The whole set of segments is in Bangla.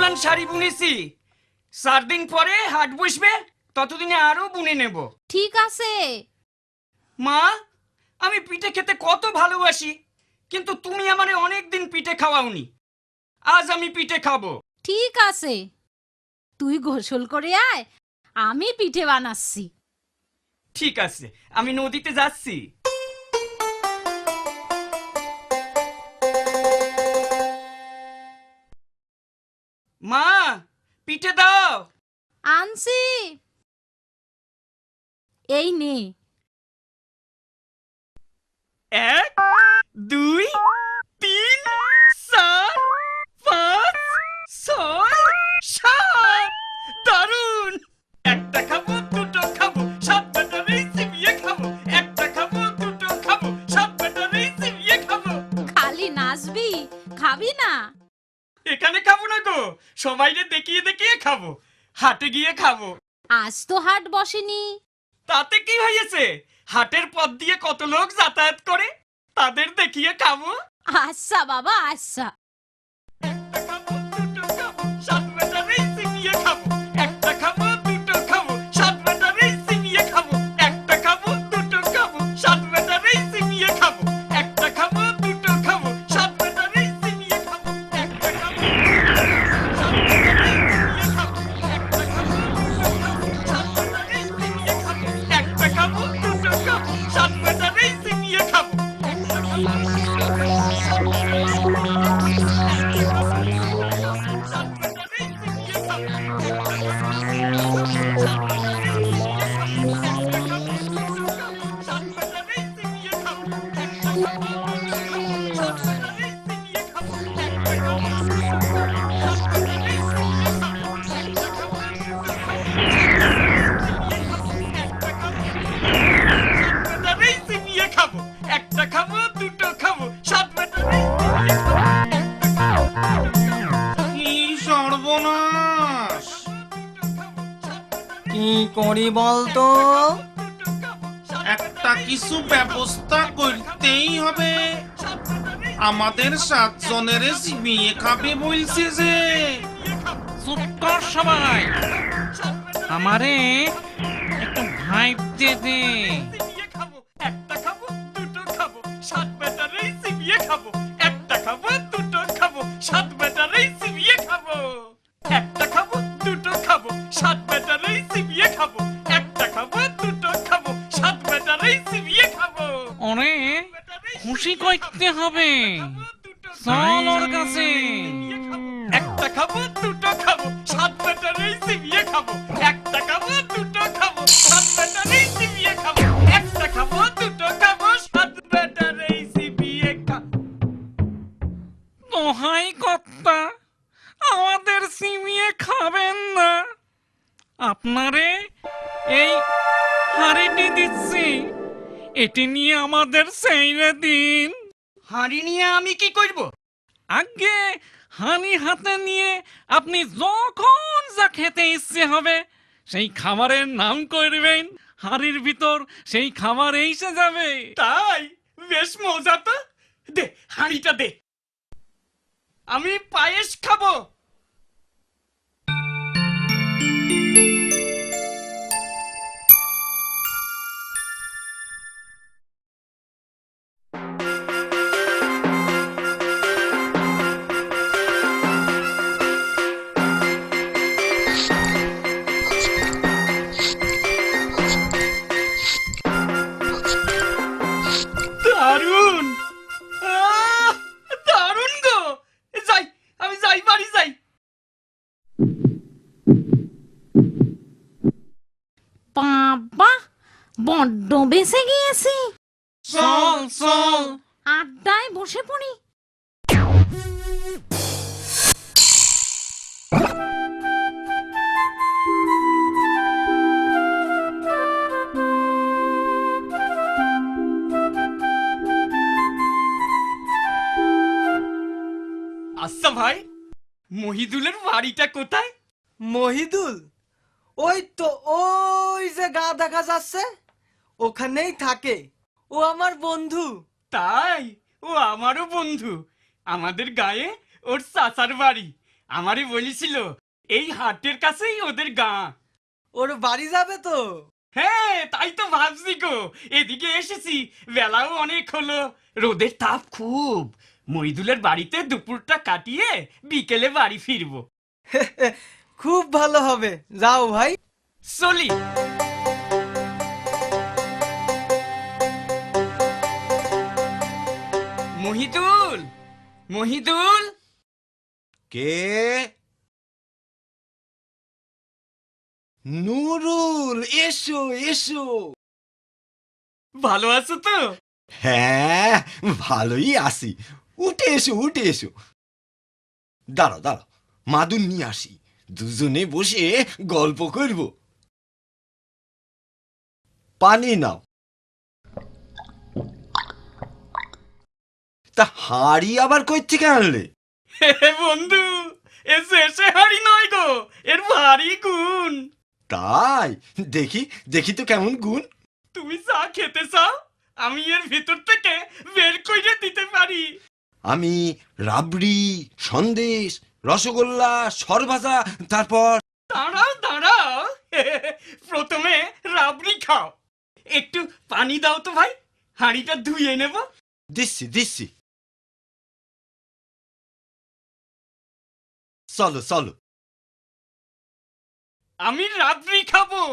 উলান শাড়ি বুনেছি, 4 দিন পরে হাট বসবে, ততদিনে আরো বুনে নেব। ঠিক আছে। মা, আমি পিঠে খেতে কত ভালোবাসি, কিন্তু তুমি আমারে অনেক দিন পিঠে খাওয়াওনি। আজ আমি পিঠে খাবো। ঠিক আছে, তুই গোসল করে আয়, আমি পিঠে বানাচ্ছি। ঠিক আছে, আমি নদীতে যাচ্ছি। মা, পিঠে দাও। আনছি, এই নে। 1 2 3 4 5 6 7। দারুন! একটা খাবো, দুটো খাবো, 7 ব্যাটারি চিবিয়ে খাবো। একটা খাবো, দুটো খাবো, 7 ব্যাটারি চিবিয়ে খাবো। খালি নাচবি, খাবি না? এখানে খাবো না গো, সবাইকে দেখিয়ে দেখিয়ে খাবো। হাটে গিয়ে খাবো। আজ তো হাট বসেনি। তাতে কি হয়েছে? হাটের পথ দিয়ে কত লোক যাতায়াত করে, তাদের দেখিয়ে খাবো। আচ্ছা বাবা, আচ্ছা। একটা খাবো, দুটো খাবো, 7 ব্যাটারি চিবিয়ে খাবো। একটা খাবো, দুটো খাবো, 7 ব্যাটারি চিবিয়ে খাবো। একটা খাবো, দুটো খাবো, 7 ব্যাটারি চিবিয়ে খাবো। একটা খাবো, দুটো খাবো, 7 ব্যাটারি চিবিয়ে খাবো। একটা খাবো, দুটো খাবো, 7 ব্যাটারি চিবিয়ে খাবো। একটা খাবো, দুটো খাবো, 7 ব্যাটারি চিবিয়ে খাবো। একটা খাবো, দুটো খাবো, 7 ব্যাটারি কি সর্বনাশ! কি করি বলতো? একটা কিছু ব্যবস্থা করতেই হবে। আমাদের 7 জনের চিবিয়ে খাবে বলছে যে। চুপ কর সবাই, আমারে একটু ভাইবতে দে। একটা খাবো, দুটো খাবো, 7 ব্যাটারি চিবিয়ে খাবো। একটা খাবো, দুটো খাবো, 7 ব্যাটারি চিবিয়ে খাবো। একটা খাবো, দুটো খাবো, 7 ব্যাটারি চিবিয়ে খাবো। একটা খাবো, দুটো খাবো, 7 ব্যাটারি চিবিয়ে খাবো। ওরে খুশি করতে হবে, চল ওর কাছে। একটা খাবো, দুটো খাবো, 7 ব্যাটারি চিবিয়ে খাবো। একটা খাবো, দুটো খাবো, 7 ব্যাটারি চিবিয়ে খাবো। একটা খাবো, দুটো খাবো, 7 ব্যাটারি চিবিয়ে খাবো। দোহাই কর্তা, আমাদের চিবিয়ে খাবেন না। আপনারে এই হাড়িটি দিচ্ছি, এটি নিয়ে আমাদের সেইরে দিন। হাঁড়ি নিয়ে আমি কি করব? আগে হানি হাতে নিয়ে আপনি যখন যা খেতে ইচ্ছে হবে সেই খাবারের নাম করবেন, হাড়ির ভিতর সেই খাবার এসে যাবে। তাই? বেশ মজা তো। দে, হাঁড়িটা দে, আমি পায়েস খাবো। দারুন! দারুন গো! যাই, আমি যাই, বাড়ি যাই। বাবা, বড্ড বেঁচে গিয়েছি। চল চল, আড্ডায় বসে পড়ি। আচ্ছা ভাই, মহিদুলের বাড়িটা কোথায়? মহিদুল? ওই তো, ওই যে গা দেখা যাচ্ছে, ওখানেই থাকে। ও আমার বন্ধু। তাই? ও আমারও বন্ধু। আমাদের গায়ে ওর চাচার বাড়ি। আমারই বলেছিল এই হাটের কাছেই ওদের গাঁ। ওর বাড়ি যাবে তো? হ্যাঁ তাই তো ভাবছি গো, এদিকে এসেছি, বেলাও অনেক হলো, রোদের তাপ খুব, মইদুলের বাড়িতে দুপুরটা কাটিয়ে বিকেলে বাড়ি ফিরবো। খুব ভালো হবে, যাও ভাই। চলি। মহিদুল, মহিদুল। কে? নুরুল, এসো এসো। ভালো আছো তো? হ্যাঁ, ভালোই আছি। উঠে এসো উঠে এসো। দাঁড়াও দাঁড়াও, মাদুর নিয়ে আসি, দুজনে বসে গল্প করব। পানি নাও। তা হাড়ি আবার কই থেকে আনলে? হে বন্ধু, এ শেষে হাড়ি নয় গো, এর ভারী গুণ। তাই? দেখি দেখি তো কেমন গুণ। তুমি চা খেতে চাও, আমি এর ভিতর থেকে বের করে দিতে পারি। আমি রাবড়ি, সন্দেশ, রসগোল্লা, সরভাজা, তারপর দাঁড়াও দাঁড়াও, প্রথমে রাবড়ি খাও। একটু পানি দাও তো ভাই, হাঁড়িটা ধুয়ে নেব। দিচ্ছি দিচ্ছি। চলো চলো। আমি রাবড়ি খাবো।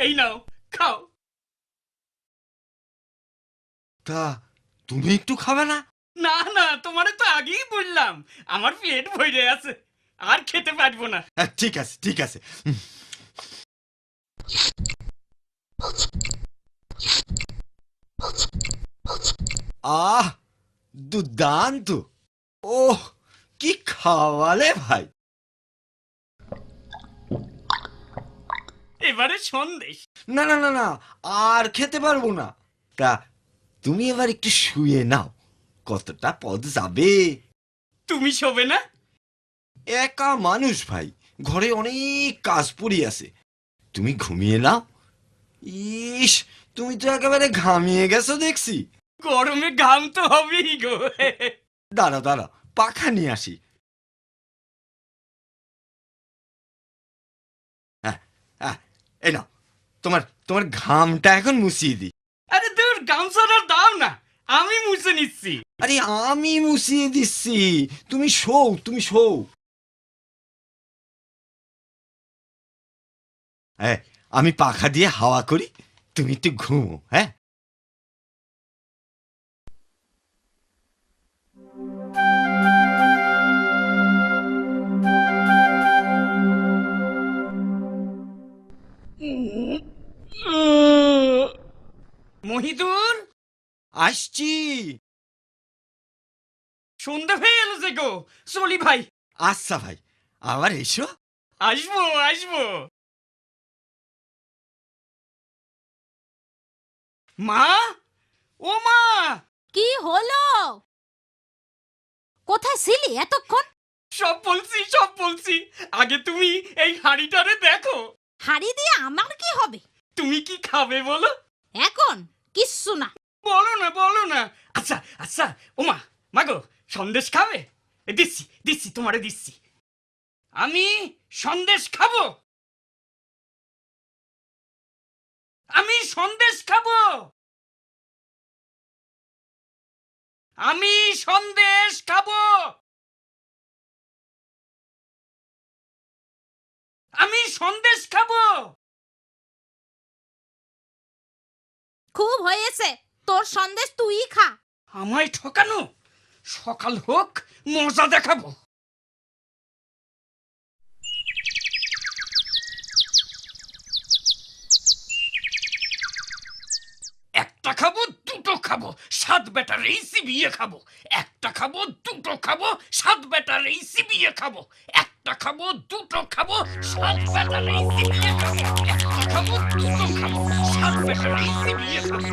এই নাও, খাও। তা তুমি একটু খাবে না? না না, তোমারে তো আগেই বললাম আমার পেট ভরে আছে, আর খেতে পারবো না। ঠিক আছে ঠিক আছে। আহ, দুর্দান্ত। ওহ, কি খাওয়ালে ভাই। এবারে সন্দেশ। না না না না, আর খেতে পারবো না। তা তুমি এবার একটু শুয়ে নাও, কতটা পথ যাবে। তুমি শোবে না? একা মানুষ ভাই, ঘরে অনেক কাজ পড়ে আছে, তুমি ঘুমিয়ে নাও। ইস, তুমি তো একেবারে ঘামিয়ে গেছো দেখছি। গরমে ঘাম তো হবেই গো। দাঁড়া দাঁড়া, পাখা নিয়ে আসি। এই নাও, তোমার তোমার ঘামটা এখন মুছিয়ে দিই। আরে দূর, গামছাটা দাও না, আমি মুছে নিচ্ছি। আরে আমি মুছিয়ে দিচ্ছি, তুমি শোও তুমি শোও। আমি পাখা দিয়ে হাওয়া করি, তুমি একটু ঘুমো। হ্যাঁ, মহিদুল, আসছি। সন্ধ্যে হয়ে এলো যে গো, চলি ভাই। আচ্ছা ভাই, আবার এসো। আসবো আসবো। মা, ও মা। কি হলো? কোথায় ছিলি এতক্ষণ? সব বলছি সব বলছি, আগে তুমি এই হাঁড়িটারে দেখো। হাড়ি দিয়ে আমার কি হবে? তুমি কি খাবে বলো? এখন কিচ্ছু না। বলো না বলো না। আচ্ছা আচ্ছা, ও মা, মাগো, সন্দেশ খাবে? দিচ্ছি দিচ্ছি, তোমারে দিচ্ছি। আমি সন্দেশ খাবো, আমি সন্দেশ খাবো, আমি সন্দেশ খাবো, আমি সন্দেশ খাবো। খুব হয়েছে, তোর সন্দেশ তুই খা। আমায় ঠকানো, সকাল হোক মজা দেখাবো। একটা খাবো দুটো খাবো, সাত বেটার এই চিবিয়ে খাবো। একটা খাবো দুটো খাবো, সাত বেটার এই চিবিয়ে খাবো। একটা খাবো দুটো খাবো, সাত বেটার এই চিবিয়ে খাবো। একটা খাবো দুটো খাবো, সাত বেটার এই চিবিয়ে খাবো।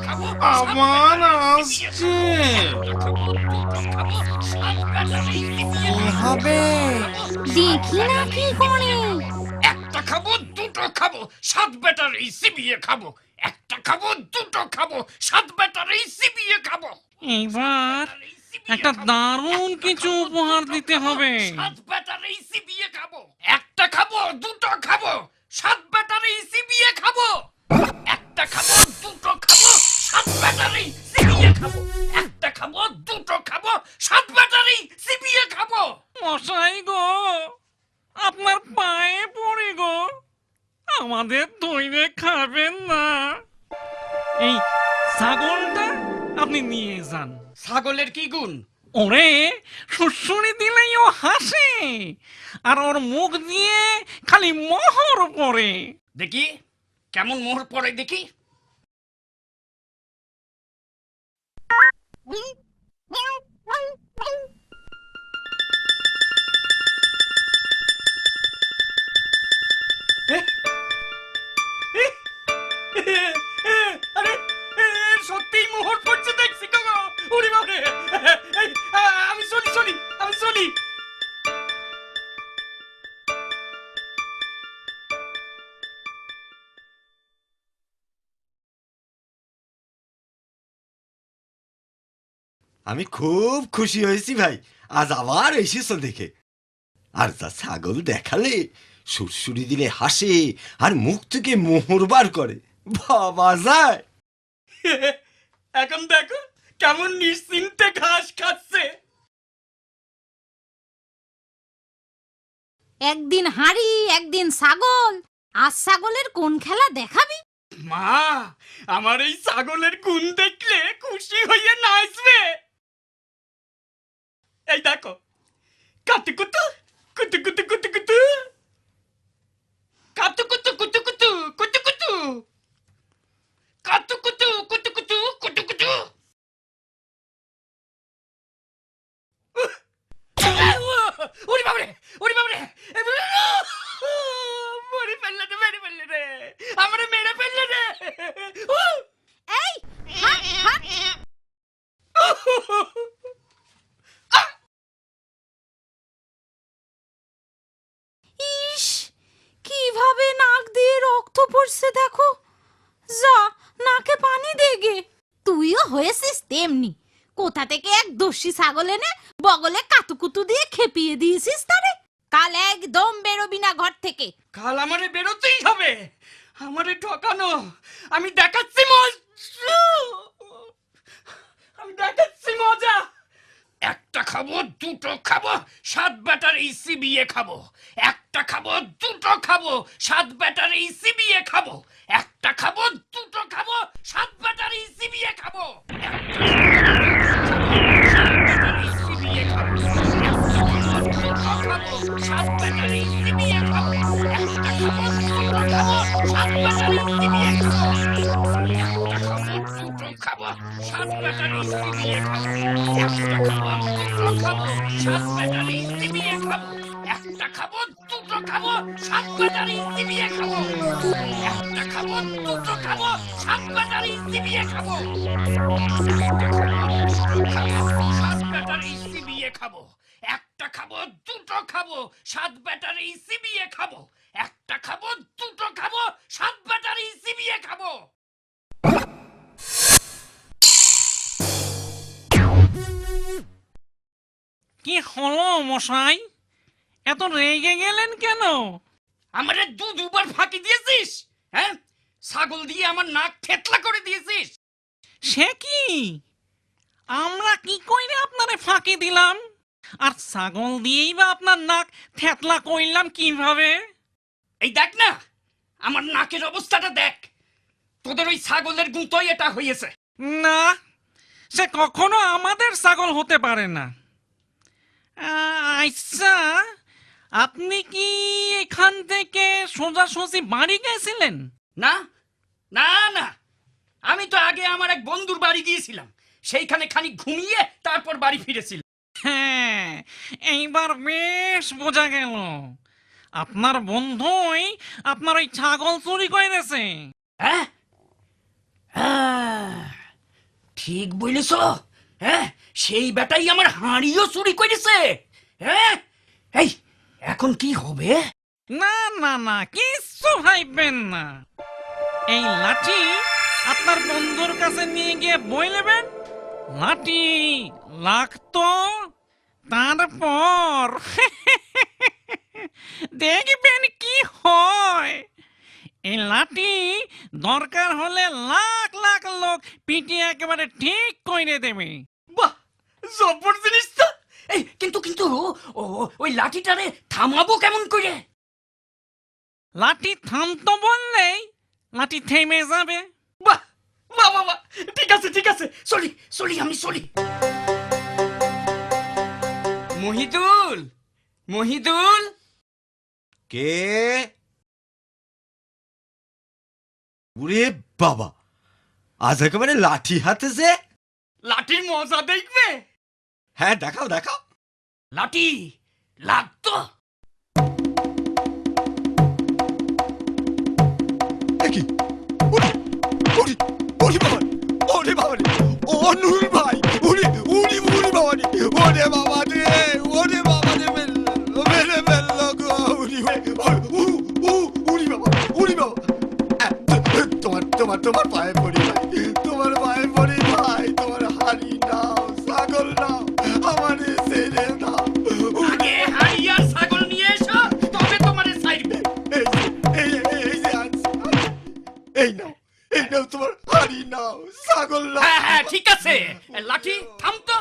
খাবো, আবার আসছে। কি হবে? দেখি না কি করে। একটা খাবো দুটো খাবো, সাত ব্যাটারি চিবিয়ে খাবো। একটা খাবো, দুটো খাবো, সাত ব্যাটারি চিবিয়ে খাবো। এইবার একটা দারুণ কিছু উপহার দিতে হবে। সাত ব্যাটারি চিবিয়ে খাবো। একটা খাবো, দুটো খাবো, সাত ব্যাটারি চিবিয়ে খাবো। একটা খাবো, দুটো খাবো, সাত ব্যাটারি চিবিয়ে খাবো। একটা খাবো, দুটো খাবো, সাত ব্যাটারি চিবিয়ে খাবো। মশাই গো, আপনার পায়ে পড়ে গো, আমাদের দইরে খাবেন না। এই ছাগলটা আপনি নিয়ে যান। ছাগলের কি গুণ? ওরে সুড়সুড়ি দিলেই ও হাসে, আর ওর মুখ দিয়ে খালি মোহর পড়ে। দেখি কেমন মোহর পড়ে দেখি। আরে সত্যিই মোহর পড়ছে দেখছি গো। ওরে বাবারে, আমি চলি, আমি চলি। আমি খুব খুশি হয়েছি ভাই, আজ আবার এসেছ দেখে। আর যা ছাগল দেখালে, সুরসুরি দিলে হাসে, আর মুখ থেকে মোহর বার করে, বাবা যায়। এখন দেখো কেমন নিশ্চিন্তে ঘাস খাচ্ছে। একদিন হাঁড়ি একদিন ছাগল, আজ ছাগলের কোন খেলা দেখাবি? মা, আমার এই ছাগলের গুণ দেখলে খুশি হয়ে নাচবে। এই দেখো, কাতু কুতু কুতু কুতু কুতু কুতু, কাতু কুতু কুতু কুতু কুতু কুতু, কাতু কুতু কুতু কুতু কুতু কুতু। ওরে বাবারে, ওরে বাবারে, মরে ফেললে রে, মেরে ফেললে রে, আমারে মেরে ফেললে রে। এই হাট, হাট। ইস, কিভাবে নাক দিয়ে রক্ত পড়ছে দেখো। যা, নাকে পানি দে গে। তুইও হয়েছিস তেমনি, কোথা থেকে এক দস্যি ছাগল এনে বগলে কাতুকুতু দিয়ে খেপিয়ে দিয়েছিস তারে। কাল একদম বেরোবি না ঘর থেকে। কাল আমারে বেরোতেই হবে। আমারে ঠকানো, আমি দেখাচ্ছি মজা, আমি দেখাচ্ছি মজা। একটা খাবো, দুটো খাবো, সাত ব্যাটারি চিবিয়ে খাবো। একটা খাবো, দুটো খাবো, সাত ব্যাটারি চিবিয়ে খাবো। একটা খাবো, দুটো খাবো, সাত ব্যাটারি চিবিয়ে খাবো। সাত ব্যাটারি চিবিয়ে খাবো। একটা খাবো, দুটো খাবো, সাত ব্যাটারি চিবিয়ে খাবো। একটা খাবো, দুটো খাবো, সাত ব্যাটারি চিবিয়ে খাবো। একটা খাবো, দুটো খাবো, সাত ব্যাটারি চিবিয়ে খাবো। একটা খাবো, দুটো খাবো, সাত ব্যাটারি চিবিয়ে খাবো। একটা খাবো, দুটো খাবো, সাত ব্যাটারি চিবিয়ে খাবো। সাত ব্যাটারি চিবিয়ে খাবো। একটা খাবো, দুটো খাবো, সাত ব্যাটারি চিবিয়ে খাবো। একটা খাবো, দুটো খাবো, সাত ব্যাটারি চিবিয়ে খাবো। কি হলো মশাই, এত রেগে গেলেন কেন? আমারে দুবার ফাঁকি দিয়েছিস, হ্যাঁ? ছাগল দিয়ে আমার নাক থেতলা করে দিয়েছিস। সে কি, আমরা কি কইরে আপনারে ফাঁকি দিলাম? আর ছাগল দিয়েই বা আপনার নাক থেতলা কইলাম কিভাবে? এই দেখ না, আমার নাকের অবস্থাটা দেখ। তোদের ওই ছাগলের গুঁতোই এটা হয়েছে। না, সে কখনো আমাদের ছাগল হতে পারে না। আচ্ছা, আপনি কি এখান থেকে সোজাসুজি বাড়ি গেছিলেন? না না না, আমি তো আগে আমার এক বন্ধুর বাড়ি গিয়েছিলাম, সেইখানে খানিক ঘুমিয়ে তারপর বাড়ি ফিরেছিলাম। হ্যাঁ, এইবার বেশ বোঝা গেল আপনার বন্ধুই আপনার ওই ছাগল চুরি করেছে। হ্যাঁ, ঠিক বলেছ। হ্যাঁ, সেই বেটাই আমার হাঁড়িও চুরি করেছে। হ্যাঁ, এই এখন কি হবে? না না না কিচ্ছু ভাইবেন না। এই লাঠি আপনার বন্ধুর কাছে নিয়ে গিয়ে বই নেবেন, লাঠি লাগতো, তারপর দেখবেন কি হয়। এই লাঠি দরকার হলে লাখ লাখ লোক পিটিয়ে একেবারে ঠিক করে দেবে। বাহ, জব্বর জিনিস তো। এই কিন্তু কিন্তু ওই লাঠিটারে থামাবো কেমন করে? লাঠি থামতো বললেই লাঠি থেমে যাবে। বাহ বাহ বাহ বাহ, ঠিক আছে ঠিক আছে, চলি চলি আমি চলি। মহিদুল, মহিদুল, কে? ওরে বাবা, আজ একেবারে লাঠি হাতে যে। লাঠির মজা দেখবে? হ্যাঁ দেখাও দেখাও। লাঠি লাগতো। দেখি ওরে ওরে ওরে বাবা, ওরে বাবা রে, ও নুর ভাই, ওরে ওরে ওরে বাবা রে, ওরে বাবা রে, ওরে বাবা রে, মেরে মেল্লো গো, ওরে ওরে বাবা, ওরে বাবা। তোমার পায়ে পড়ি ভাই, তোমার পায়ে পড়ি ভাই, তোমার হাড়ি নাও, ছাগল নাও, আমার ছেড়ে দাও। আগে হাড়ি আর ছাগল নিয়ে এসো, তবে তোমারে ছাইড়বে। এই যে আনছি, এই নাও তোমার হাড়ি নাও, ছাগল নাও। হ্যাঁ হ্যাঁ ঠিক আছে, লাঠি থামতো।